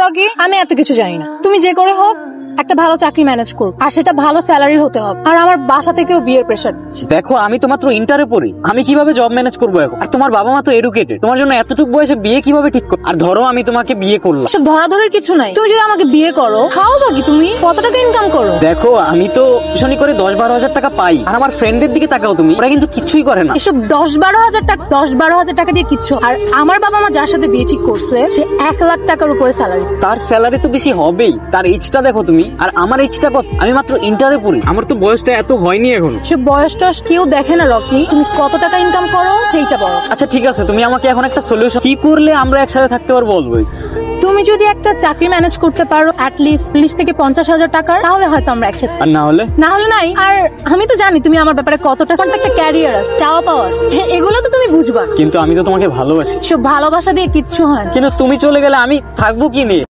Rocky, আমি এত কিছু জানি না। তুমি যে করে হোক একটা ভালো চাকরি ম্যানেজ করো, আর সেটা ভালো স্যালারির হতে হবে। আর আমার বাসা থেকেও বিয়ের প্রেশার। দেখো আমি তো মাত্র ইন্টারে পড়ি, আমি কিভাবে জব ম্যানেজ করবো এখন? আর তোমার বাবা মা তো এডুকেটেড, তোমার জন্য এতটুকু বয়সে বিয়ে কিভাবে ঠিক করো? আর ধরো আমি তোমাকে বিয়ে করলাম, সব ধরাধরের কিছু নাই। তুমি যদি আমাকে বিয়ে করো, খাও বাকি তুমি কত টাকা ইনকাম করো? দেখো আমি তো টিউশনি করে 10-12 হাজার টাকা পাই, আর আমার ফ্রেন্ডদের দিকে তাকাও তুমি, ওরা কিন্তু কিছুই করে না। এসব 10-12 হাজার টাকা দিয়ে কিচ্ছু। আর আমার বাবা মা যার সাথে বিয়ে ঠিক করছে সে 1 লাখ টাকার উপরে স্যালারি। তার স্যালারি তো বেশি হবেই, তার এজটা দেখো তুমি, আর আমার এজটা কত? আমি মাত্র ইন্টারে পড়ি, আমার তো বয়সটা এত হয়নি এখন। সে বয়সটা কেউ দেখে না রকি, তুমি কত টাকা ইনকাম করো সেইটা বলো। আচ্ছা ঠিক আছে, তুমি আমাকে এখন একটা সলিউশন, কি করলে আমরা একসাথে থাকতে পারবো বলবো। তুমি যদি একটা চাকরি ম্যানেজ করতে পারো অ্যাটলিস্ট 40 থেকে 50 হাজার টাকার, তাহলে হয়তো আমরা একসাথে। আর না হলে নাই। আর আমি তো জানি তুমি আমার ব্যাপারে কতটা, একটা ক্যারিয়ার আছে, চাওয়া পাওয়া আছে, এগুলো তো তুমি বুঝবা। কিন্তু আমি তো তোমাকে ভালোবাসি। সব ভালোবাসা দিয়ে কিচ্ছু হয় না। কিন্তু তুমি চলে গেলে আমি থাকবো কি নিয়ে?